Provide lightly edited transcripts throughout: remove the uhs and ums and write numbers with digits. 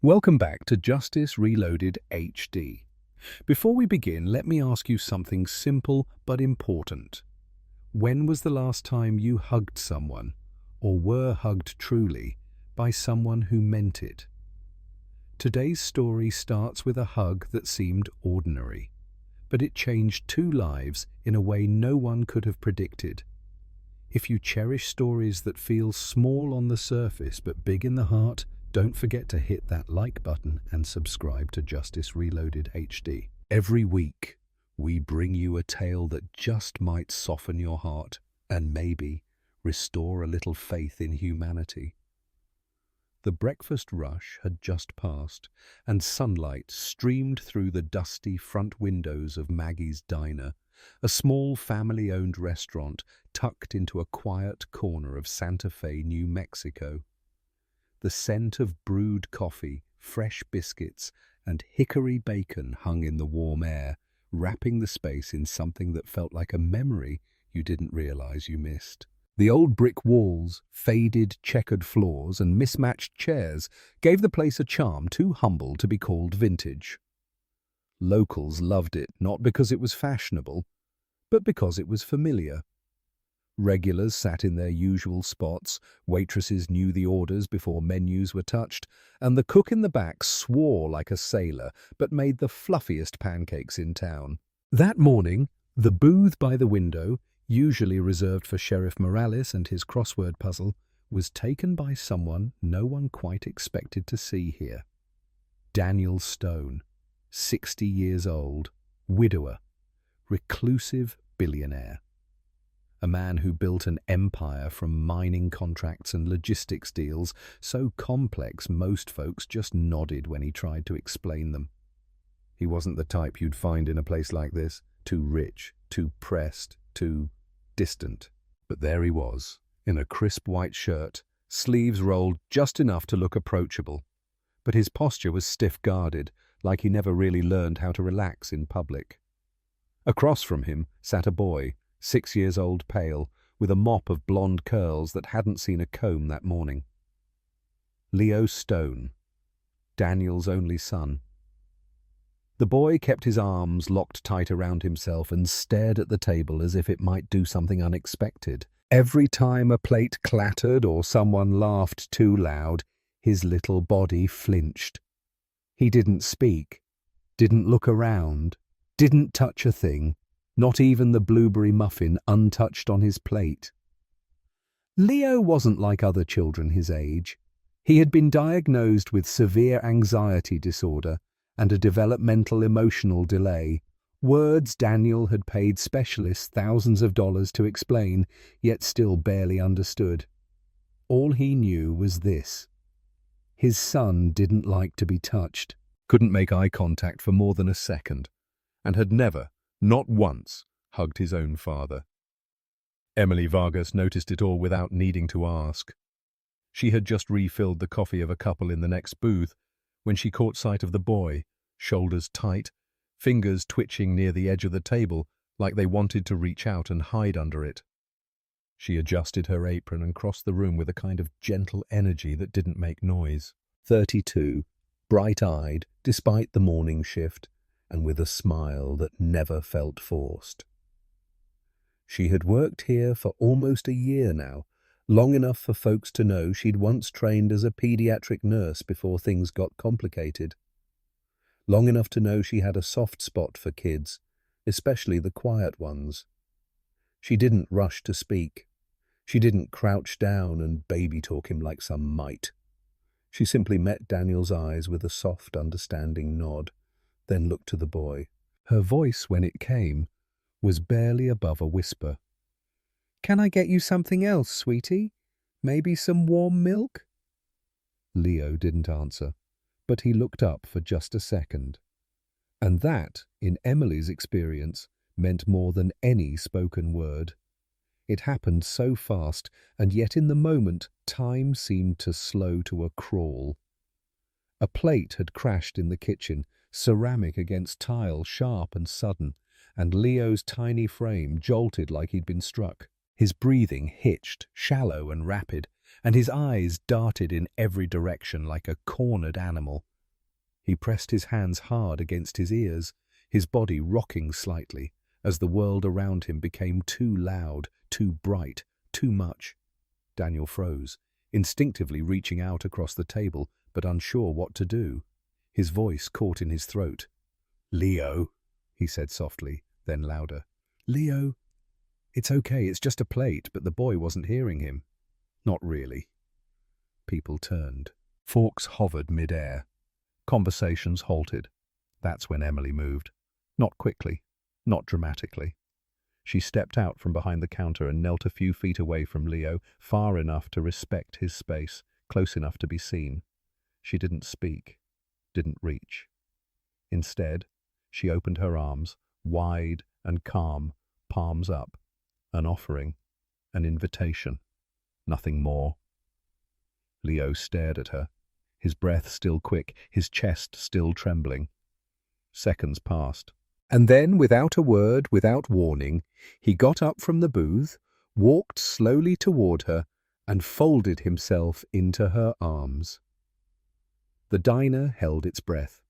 Welcome back to Justice Reloaded HD. Before we begin, let me ask you something simple but important. When was the last time you hugged someone, or were hugged truly, by someone who meant it? Today's story starts with a hug that seemed ordinary, but it changed two lives in a way no one could have predicted. If you cherish stories that feel small on the surface but big in the heart, don't forget to hit that like button and subscribe to Justice Reloaded HD. Every week, we bring you a tale that just might soften your heart and maybe restore a little faith in humanity. The breakfast rush had just passed, and sunlight streamed through the dusty front windows of Maggie's Diner, a small family-owned restaurant tucked into a quiet corner of Santa Fe, New Mexico. The scent of brewed coffee, fresh biscuits, and hickory bacon hung in the warm air, wrapping the space in something that felt like a memory you didn't realize you missed. The old brick walls, faded, checkered floors, and mismatched chairs gave the place a charm too humble to be called vintage. Locals loved it not because it was fashionable, but because it was familiar. Regulars sat in their usual spots, waitresses knew the orders before menus were touched, and the cook in the back swore like a sailor, but made the fluffiest pancakes in town. That morning, the booth by the window, usually reserved for Sheriff Morales and his crossword puzzle, was taken by someone no one quite expected to see here. Daniel Stone, 60 years old, widower, reclusive billionaire. A man who built an empire from mining contracts and logistics deals so complex most folks just nodded when he tried to explain them. He wasn't the type you'd find in a place like this, too rich, too pressed, too distant. But there he was, in a crisp white shirt, sleeves rolled just enough to look approachable. But his posture was stiff-guarded, like he never really learned how to relax in public. Across from him sat a boy, 6 years old, pale, with a mop of blonde curls that hadn't seen a comb that morning. Leo Stone, Daniel's only son. The boy kept his arms locked tight around himself and stared at the table as if it might do something unexpected. Every time a plate clattered or someone laughed too loud, his little body flinched. He didn't speak, didn't look around, didn't touch a thing, not even the blueberry muffin untouched on his plate. Leo wasn't like other children his age. He had been diagnosed with severe anxiety disorder and a developmental emotional delay, words Daniel had paid specialists thousands of dollars to explain, yet still barely understood. All he knew was this: his son didn't like to be touched, couldn't make eye contact for more than a second, and had never, not once, hugged his own father. Emily Vargas noticed it all without needing to ask. She had just refilled the coffee of a couple in the next booth when she caught sight of the boy, shoulders tight, fingers twitching near the edge of the table like they wanted to reach out and hide under it. She adjusted her apron and crossed the room with a kind of gentle energy that didn't make noise. 32, bright-eyed despite the morning shift, and with a smile that never felt forced. She had worked here for almost a year now, long enough for folks to know she'd once trained as a pediatric nurse before things got complicated. Long enough to know she had a soft spot for kids, especially the quiet ones. She didn't rush to speak. She didn't crouch down and baby talk him like some mite. She simply met Daniel's eyes with a soft, understanding nod, then looked to the boy. Her voice, when it came, was barely above a whisper. "Can I get you something else, sweetie? Maybe some warm milk?" Leo didn't answer, but he looked up for just a second. And that, in Emily's experience, meant more than any spoken word. It happened so fast, and yet in the moment, time seemed to slow to a crawl. A plate had crashed in the kitchen, ceramic against tile, sharp and sudden, and Leo's tiny frame jolted like he'd been struck. His breathing hitched, shallow and rapid, and his eyes darted in every direction like a cornered animal. He pressed his hands hard against his ears, his body rocking slightly, as the world around him became too loud, too bright, too much. Daniel froze, instinctively reaching out across the table, but unsure what to do. His voice caught in his throat. "Leo," he said softly, then louder. "Leo, it's okay, it's just a plate," but the boy wasn't hearing him. Not really. People turned. Forks hovered mid-air. Conversations halted. That's when Emily moved. Not quickly, not dramatically. She stepped out from behind the counter and knelt a few feet away from Leo, far enough to respect his space, close enough to be seen. She didn't speak, didn't reach. Instead, she opened her arms, wide and calm, palms up, an offering, an invitation, nothing more. Leo stared at her, his breath still quick, his chest still trembling. Seconds passed. And then, without a word, without warning, he got up from the booth, walked slowly toward her, and folded himself into her arms. The diner held its breath.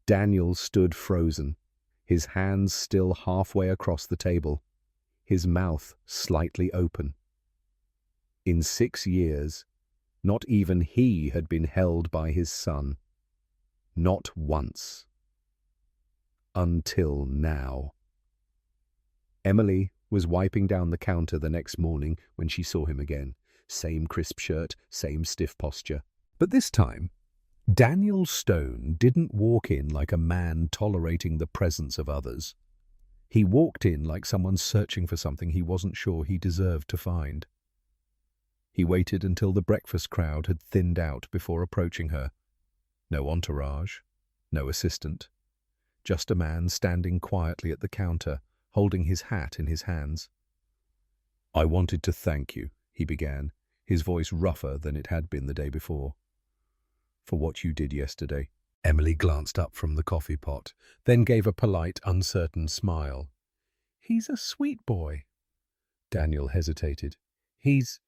Daniel stood frozen, his hands still halfway across the table, his mouth slightly open. In 6 years, not even he had been held by his son. Not once. Until now. Emily was wiping down the counter the next morning when she saw him again. Same crisp shirt, same stiff posture. But this time, Daniel Stone didn't walk in like a man tolerating the presence of others. He walked in like someone searching for something he wasn't sure he deserved to find. He waited until the breakfast crowd had thinned out before approaching her. No entourage, no assistant. Just a man standing quietly at the counter, holding his hat in his hands. "I wanted to thank you," he began, his voice rougher than it had been the day before, "for what you did yesterday." Emily glanced up from the coffee pot, then gave a polite, uncertain smile. "He's a sweet boy." Daniel hesitated. "He's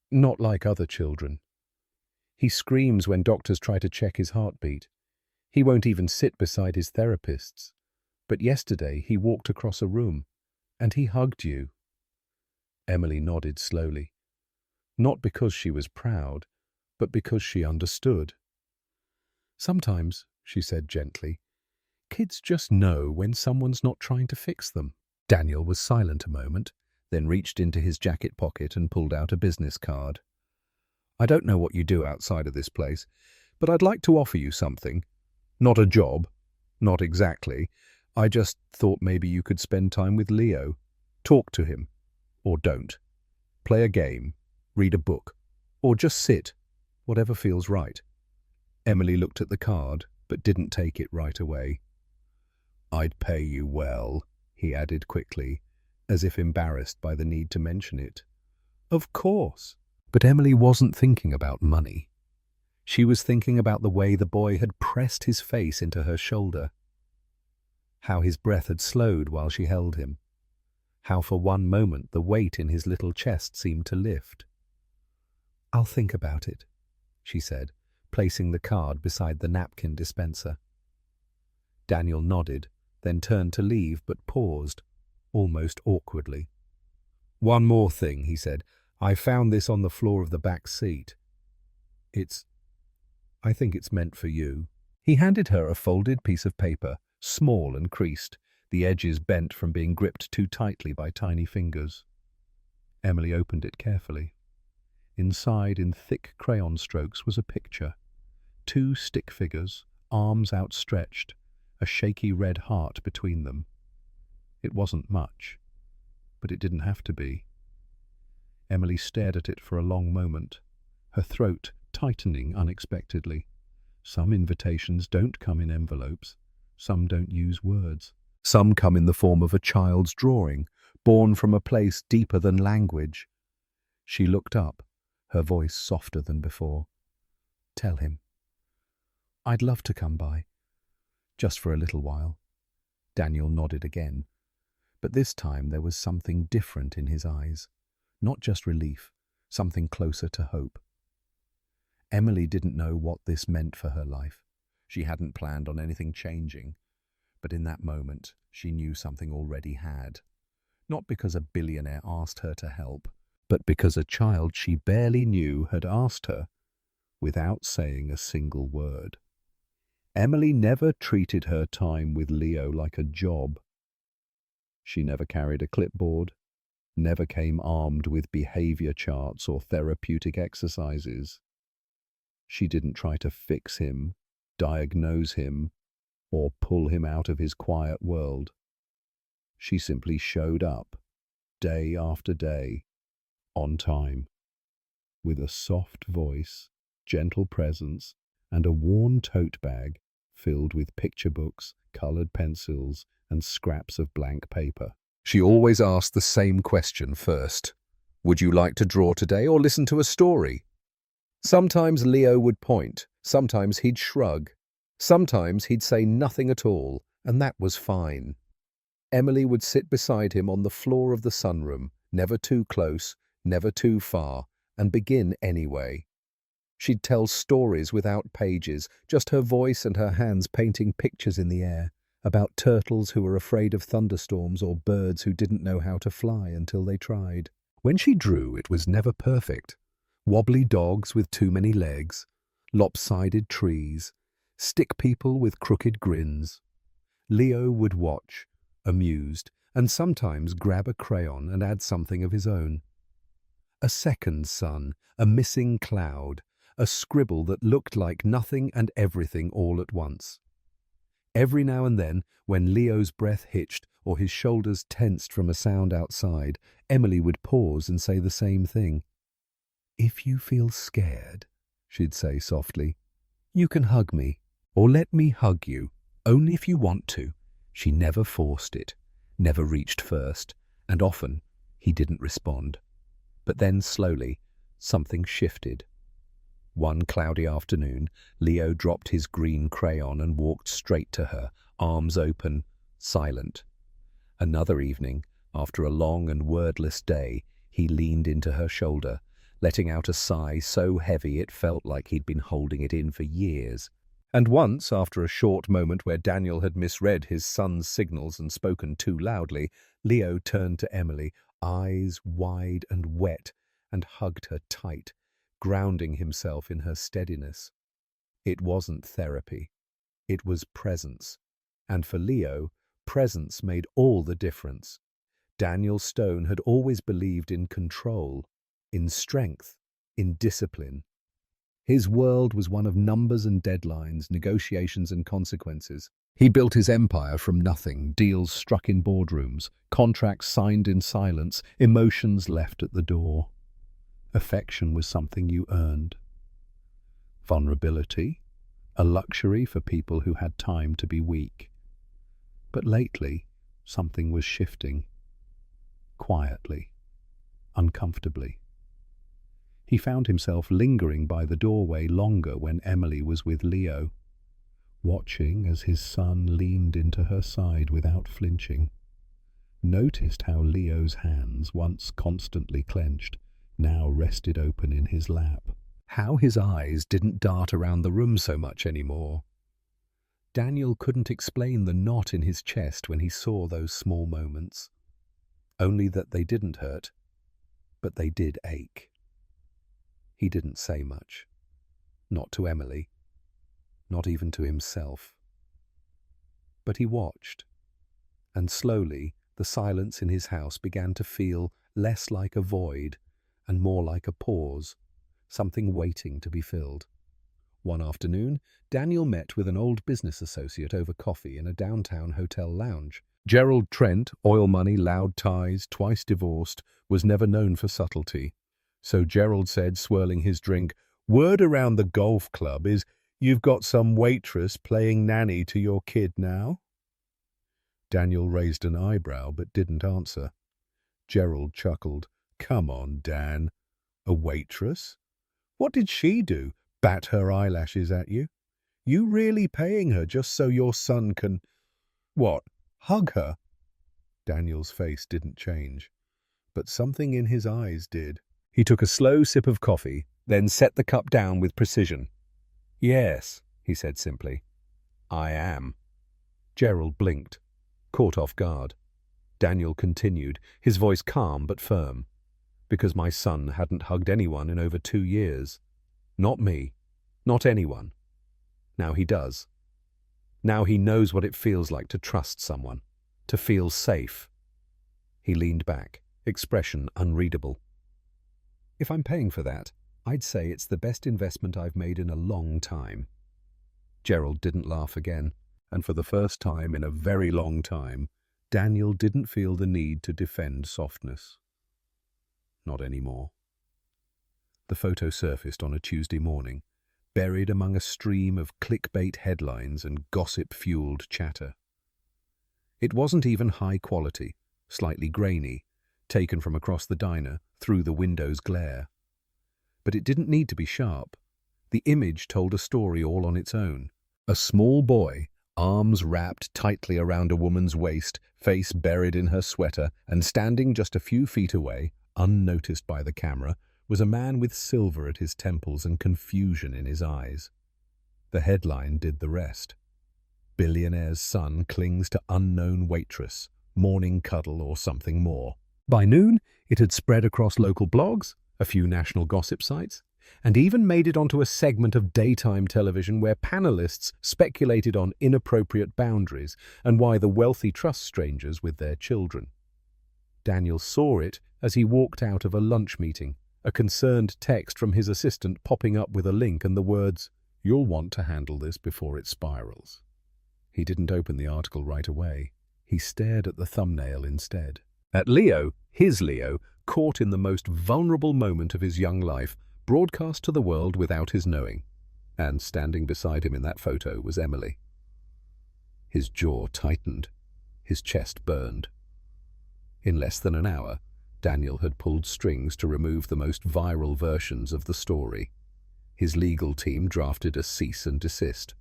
not like other children. He screams when doctors try to check his heartbeat. He won't even sit beside his therapists. But yesterday he walked across a room, and he hugged you." Emily nodded slowly. Not because she was proud, but because she understood. "Sometimes," she said gently, "kids just know when someone's not trying to fix them." Daniel was silent a moment, then reached into his jacket pocket and pulled out a business card. "I don't know what you do outside of this place, but I'd like to offer you something. Not a job, not exactly. I just thought maybe you could spend time with Leo. Talk to him, or don't. Play a game, read a book, or just sit, whatever feels right." Emily looked at the card, but didn't take it right away. "I'd pay you well," he added quickly, as if embarrassed by the need to mention it. "Of course." But Emily wasn't thinking about money. She was thinking about the way the boy had pressed his face into her shoulder, how his breath had slowed while she held him, how for one moment the weight in his little chest seemed to lift. "I'll think about it," she said, placing the card beside the napkin dispenser. Daniel nodded, then turned to leave but paused, almost awkwardly. "One more thing," he said. "I found this on the floor of the back seat. I think it's meant for you." He handed her a folded piece of paper, small and creased, the edges bent from being gripped too tightly by tiny fingers. Emily opened it carefully. Inside, in thick crayon strokes, was a picture. 2 stick figures, arms outstretched, a shaky red heart between them. It wasn't much, but it didn't have to be. Emily stared at it for a long moment, her throat tightening unexpectedly. Some invitations don't come in envelopes. Some don't use words. Some come in the form of a child's drawing, born from a place deeper than language. She looked up, her voice softer than before. "Tell him. I'd love to come by. Just for a little while." Daniel nodded again, but this time there was something different in his eyes. Not just relief, something closer to hope. Emily didn't know what this meant for her life. She hadn't planned on anything changing, but in that moment, she knew something already had. Not because a billionaire asked her to help, but because a child she barely knew had asked her, without saying a single word. Emily never treated her time with Leo like a job. She never carried a clipboard, never came armed with behavior charts or therapeutic exercises. She didn't try to fix him, diagnose him, or pull him out of his quiet world. She simply showed up, day after day, on time, with a soft voice, gentle presence, and a worn tote bag filled with picture books, colored pencils, and scraps of blank paper. She always asked the same question first. Would you like to draw today or listen to a story? Sometimes Leo would point, sometimes he'd shrug, sometimes he'd say nothing at all, and that was fine. Emily would sit beside him on the floor of the sunroom, never too close, never too far, and begin anyway. She'd tell stories without pages, just her voice and her hands painting pictures in the air, about turtles who were afraid of thunderstorms or birds who didn't know how to fly until they tried. When she drew, it was never perfect. Wobbly dogs with too many legs, lopsided trees, stick people with crooked grins. Leo would watch, amused, and sometimes grab a crayon and add something of his own. A second sun, a missing cloud, a scribble that looked like nothing and everything all at once. Every now and then, when Leo's breath hitched or his shoulders tensed from a sound outside, Emily would pause and say the same thing. "If you feel scared," she'd say softly, "you can hug me, or let me hug you, only if you want to." She never forced it, never reached first, and often he didn't respond. But then, slowly, something shifted. One cloudy afternoon, Leo dropped his green crayon and walked straight to her, arms open, silent. Another evening, after a long and wordless day, he leaned into her shoulder, letting out a sigh so heavy it felt like he'd been holding it in for years. And once, after a short moment where Daniel had misread his son's signals and spoken too loudly, Leo turned to Emily, eyes wide and wet, and hugged her tight, grounding himself in her steadiness. It wasn't therapy. It was presence. And for Leo, presence made all the difference. Daniel Stone had always believed in control, in strength, in discipline. His world was one of numbers and deadlines, negotiations and consequences. He built his empire from nothing, deals struck in boardrooms, contracts signed in silence, emotions left at the door. Affection was something you earned. Vulnerability, a luxury for people who had time to be weak. But lately, something was shifting. Quietly, uncomfortably. He found himself lingering by the doorway longer when Emily was with Leo, watching as his son leaned into her side without flinching. Noticed how Leo's hands, once constantly clenched, now rested open in his lap. How his eyes didn't dart around the room so much anymore. Daniel couldn't explain the knot in his chest when he saw those small moments. Only that they didn't hurt, but they did ache. He didn't say much. Not to Emily. Not even to himself. But he watched. And slowly, the silence in his house began to feel less like a void and more like a pause, something waiting to be filled. One afternoon, Daniel met with an old business associate over coffee in a downtown hotel lounge. Gerald Trent, oil money, loud ties, twice divorced, was never known for subtlety. So Gerald said, swirling his drink, "Word around the golf club is you've got some waitress playing nanny to your kid now?" Daniel raised an eyebrow but didn't answer. Gerald chuckled. "Come on, Dan. A waitress? What did she do? Bat her eyelashes at you? You really paying her just so your son can, what, hug her?" Daniel's face didn't change, but something in his eyes did. He took a slow sip of coffee, then set the cup down with precision. "Yes," he said simply. I am. Gerald blinked, caught off guard. Daniel continued, his voice calm but firm. Because my son hadn't hugged anyone in over 2 years. Not me. Not anyone. Now he does. Now he knows what it feels like to trust someone, to feel safe. He leaned back, expression unreadable. If I'm paying for that, I'd say it's the best investment I've made in a long time. Gerald didn't laugh again, and for the first time in a very long time, Daniel didn't feel the need to defend softness. Not anymore. The photo surfaced on a Tuesday morning, buried among a stream of clickbait headlines and gossip-fueled chatter. It wasn't even high quality, slightly grainy, taken from across the diner through the window's glare. But it didn't need to be sharp. The image told a story all on its own. A small boy, arms wrapped tightly around a woman's waist, face buried in her sweater, and standing just a few feet away, unnoticed by the camera, was a man with silver at his temples and confusion in his eyes. The headline did the rest. Billionaire's son clings to unknown waitress, morning cuddle or something more. By noon, it had spread across local blogs, a few national gossip sites, and even made it onto a segment of daytime television where panelists speculated on inappropriate boundaries and why the wealthy trust strangers with their children. Daniel saw it as he walked out of a lunch meeting, a concerned text from his assistant popping up with a link and the words, "You'll want to handle this before it spirals." He didn't open the article right away. He stared at the thumbnail instead. At Leo, his Leo, caught in the most vulnerable moment of his young life, broadcast to the world without his knowing. And standing beside him in that photo was Emily. His jaw tightened. His chest burned. In less than an hour, Daniel had pulled strings to remove the most viral versions of the story. His legal team drafted a cease and desist.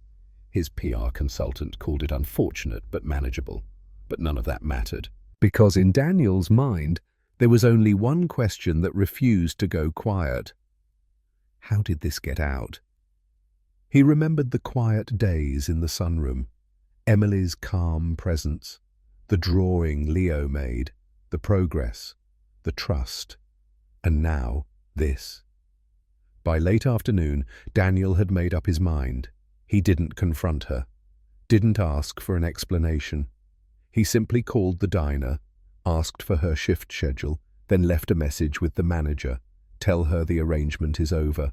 His PR consultant called it unfortunate but manageable. But none of that mattered. Because in Daniel's mind, there was only one question that refused to go quiet. How did this get out? He remembered the quiet days in the sunroom, Emily's calm presence, the drawing Leo made, the progress, the trust, and now this. By late afternoon, Daniel had made up his mind. He didn't confront her, didn't ask for an explanation. He simply called the diner, asked for her shift schedule, then left a message with the manager. Tell her the arrangement is over.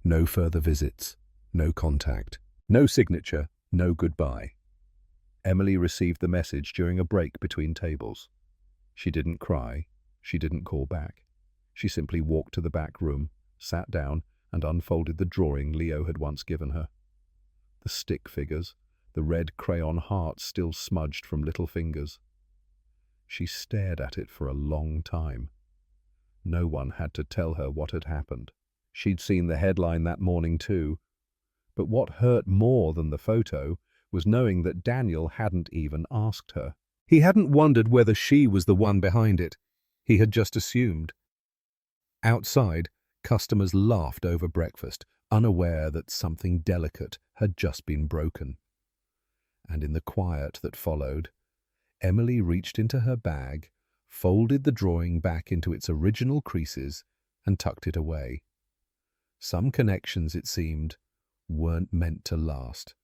No further visits, no contact, no signature, no goodbye. Emily received the message during a break between tables. She didn't cry, she didn't call back. She simply walked to the back room, sat down, and unfolded the drawing Leo had once given her. The stick figures, the red crayon hearts still smudged from little fingers. She stared at it for a long time. No one had to tell her what had happened. She'd seen the headline that morning too. But what hurt more than the photo was knowing that Daniel hadn't even asked her. He hadn't wondered whether she was the one behind it. He had just assumed. Outside, customers laughed over breakfast, unaware that something delicate had just been broken. And in the quiet that followed, Emily reached into her bag, folded the drawing back into its original creases, and tucked it away. Some connections, it seemed, weren't meant to last.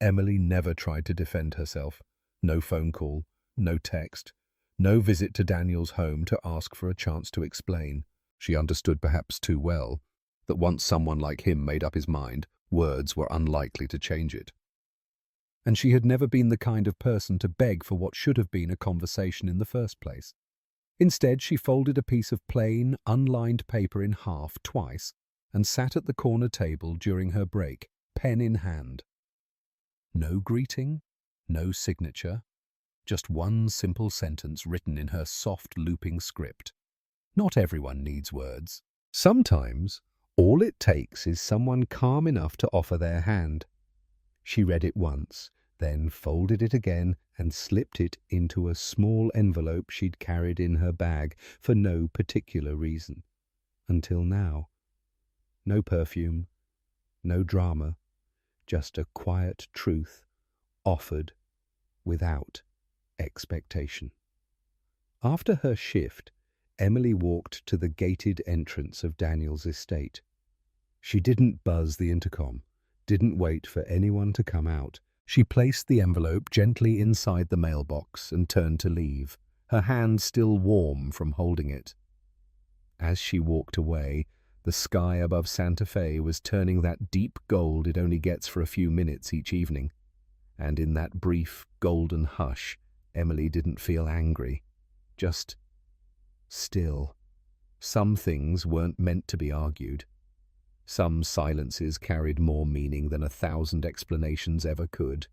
Emily never tried to defend herself. No phone call, no text, no visit to Daniel's home to ask for a chance to explain. She understood perhaps too well that once someone like him made up his mind, words were unlikely to change it. And she had never been the kind of person to beg for what should have been a conversation in the first place. Instead, she folded a piece of plain, unlined paper in half twice and sat at the corner table during her break, pen in hand. No greeting, no signature, just one simple sentence written in her soft looping script. Not everyone needs words. Sometimes, all it takes is someone calm enough to offer their hand. She read it once, then folded it again and slipped it into a small envelope she'd carried in her bag for no particular reason. Until now. No perfume, no drama, just a quiet truth offered without expectation. After her shift, Emily walked to the gated entrance of Daniel's estate. She didn't buzz the intercom, didn't wait for anyone to come out. She placed the envelope gently inside the mailbox and turned to leave, her hand still warm from holding it. As she walked away, the sky above Santa Fe was turning that deep gold it only gets for a few minutes each evening. And in that brief, golden hush, Emily didn't feel angry, just still. Some things weren't meant to be argued. Some silences carried more meaning than 1,000 explanations ever could.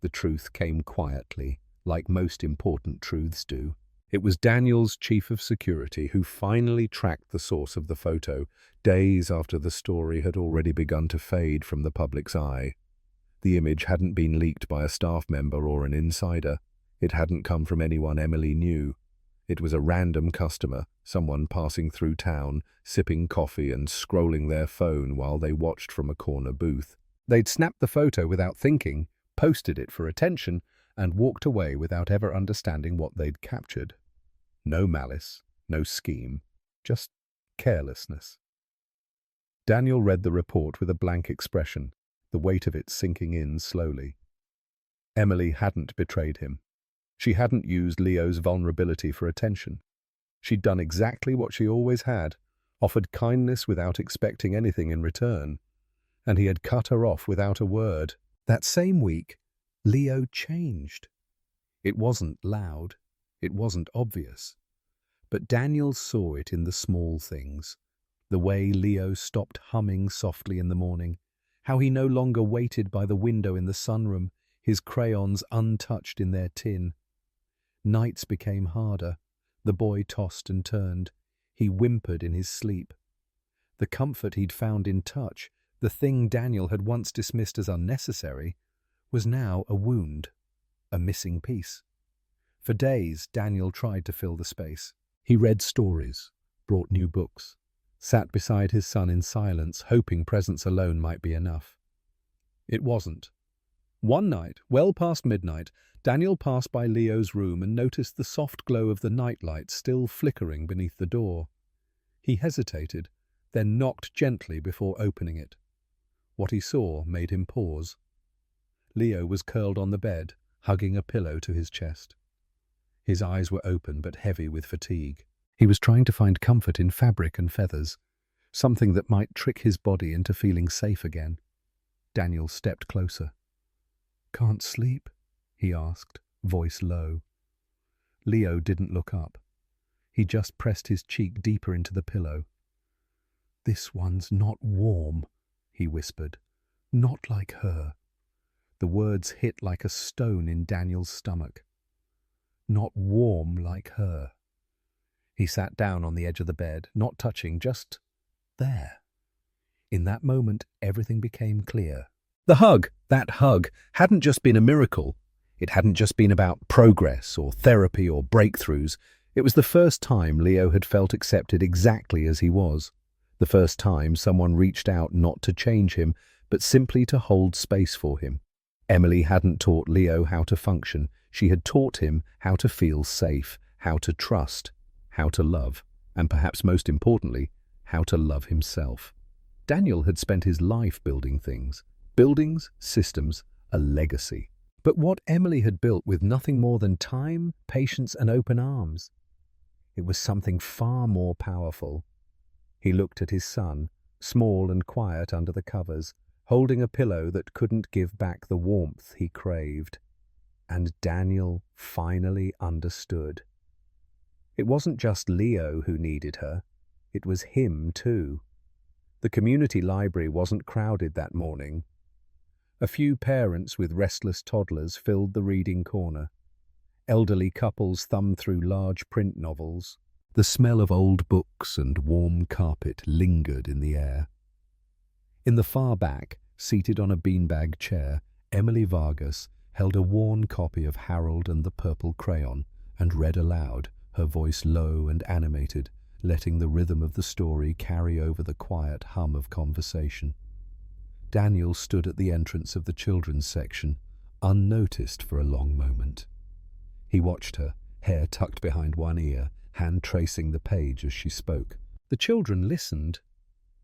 The truth came quietly, like most important truths do. It was Daniel's chief of security who finally tracked the source of the photo, days after the story had already begun to fade from the public's eye. The image hadn't been leaked by a staff member or an insider. It hadn't come from anyone Emily knew. It was a random customer, someone passing through town, sipping coffee and scrolling their phone while they watched from a corner booth. They'd snapped the photo without thinking, posted it for attention, and walked away without ever understanding what they'd captured. No malice, no scheme, just carelessness. Daniel read the report with a blank expression, the weight of it sinking in slowly. Emily hadn't betrayed him. She hadn't used Leo's vulnerability for attention. She'd done exactly what she always had, offered kindness without expecting anything in return, and he had cut her off without a word. That same week, Leo changed. It wasn't loud, it wasn't obvious, but Daniel saw it in the small things. The way Leo stopped humming softly in the morning, how he no longer waited by the window in the sunroom, his crayons untouched in their tin. Nights became harder. The boy tossed and turned. He whimpered in his sleep. The comfort he'd found in touch, the thing Daniel had once dismissed as unnecessary, was now a wound, a missing piece. For days, Daniel tried to fill the space. He read stories, brought new books, sat beside his son in silence, hoping presence alone might be enough. It wasn't. One night, well past midnight, Daniel passed by Leo's room and noticed the soft glow of the nightlight still flickering beneath the door. He hesitated, then knocked gently before opening it. What he saw made him pause. Leo was curled on the bed, hugging a pillow to his chest. His eyes were open but heavy with fatigue. He was trying to find comfort in fabric and feathers, something that might trick his body into feeling safe again. Daniel stepped closer. "Can't sleep?" he asked, voice low. Leo didn't look up. He just pressed his cheek deeper into the pillow. "This one's not warm," he whispered. "Not like her." The words hit like a stone in Daniel's stomach. Not warm like her. He sat down on the edge of the bed, not touching, just there. In that moment, everything became clear. The hug, that hug, hadn't just been a miracle. It hadn't just been about progress or therapy or breakthroughs. It was the first time Leo had felt accepted exactly as he was. The first time someone reached out not to change him, but simply to hold space for him. Emily hadn't taught Leo how to function. She had taught him how to feel safe, how to trust, how to love, and perhaps most importantly, how to love himself. Daniel had spent his life building things. Buildings, systems, a legacy. But what Emily had built with nothing more than time, patience, and open arms. It was something far more powerful. He looked at his son, small and quiet under the covers, holding a pillow that couldn't give back the warmth he craved. And Daniel finally understood. It wasn't just Leo who needed her. It was him too. The community library wasn't crowded that morning. A few parents with restless toddlers filled the reading corner. Elderly couples thumbed through large print novels. The smell of old books and warm carpet lingered in the air. In the far back, seated on a beanbag chair, Emily Vargas held a worn copy of Harold and the Purple Crayon and read aloud, her voice low and animated, letting the rhythm of the story carry over the quiet hum of conversation. Daniel stood at the entrance of the children's section, unnoticed for a long moment. He watched her, hair tucked behind one ear, hand tracing the page as she spoke. The children listened,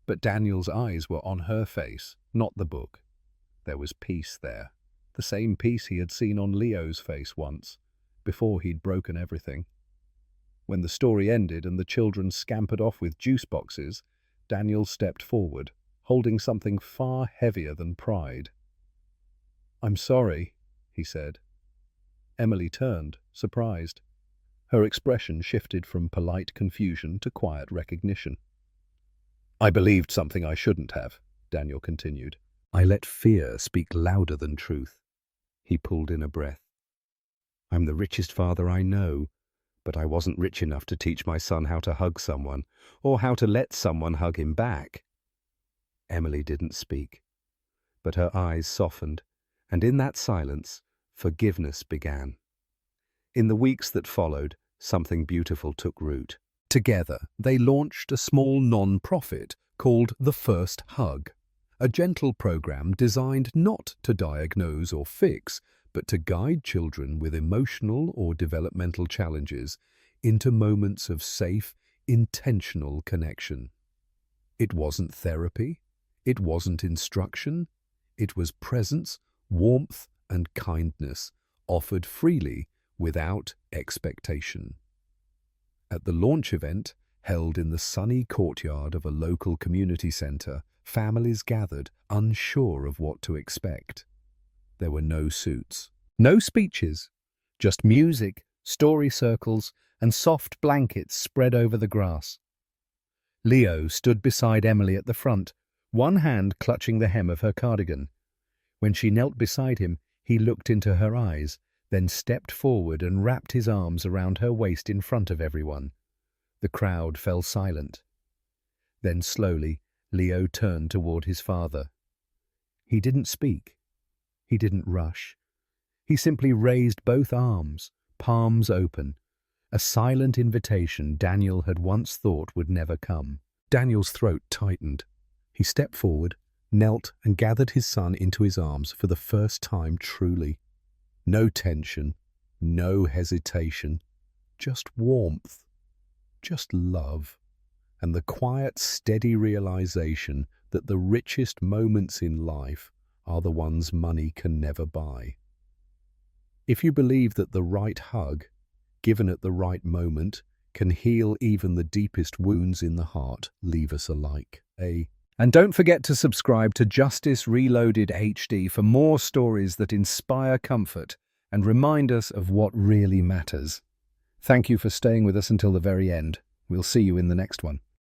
but Daniel's eyes were on her face, not the book. There was peace there, the same peace he had seen on Leo's face once, before he'd broken everything. When the story ended and the children scampered off with juice boxes, Daniel stepped forward, holding something far heavier than pride. "I'm sorry," he said. Emily turned, surprised. Her expression shifted from polite confusion to quiet recognition. "I believed something I shouldn't have," Daniel continued. "I let fear speak louder than truth." He pulled in a breath. "I'm the richest father I know, but I wasn't rich enough to teach my son how to hug someone, or how to let someone hug him back." Emily didn't speak, but her eyes softened, and in that silence, forgiveness began. In the weeks that followed, something beautiful took root. Together, they launched a small non-profit called The First Hug, a gentle program designed not to diagnose or fix, but to guide children with emotional or developmental challenges into moments of safe, intentional connection. It wasn't therapy, it wasn't instruction, it was presence, warmth, and kindness, offered freely without expectation. At the launch event, held in the sunny courtyard of a local community centre, families gathered, unsure of what to expect. There were no suits, no speeches, just music, story circles, and soft blankets spread over the grass. Leo stood beside Emily at the front, one hand clutching the hem of her cardigan. When she knelt beside him, he looked into her eyes, then stepped forward and wrapped his arms around her waist in front of everyone. The crowd fell silent. Then slowly, Leo turned toward his father. He didn't speak. He didn't rush. He simply raised both arms, palms open, a silent invitation Daniel had once thought would never come. Daniel's throat tightened. He stepped forward, knelt and gathered his son into his arms for the first time truly. No tension, no hesitation, just warmth, just love, and the quiet, steady realization that the richest moments in life are the ones money can never buy. If you believe that the right hug, given at the right moment, can heal even the deepest wounds in the heart, leave us a like. And don't forget to subscribe to Justice Reloaded HD for more stories that inspire comfort and remind us of what really matters. Thank you for staying with us until the very end. We'll see you in the next one.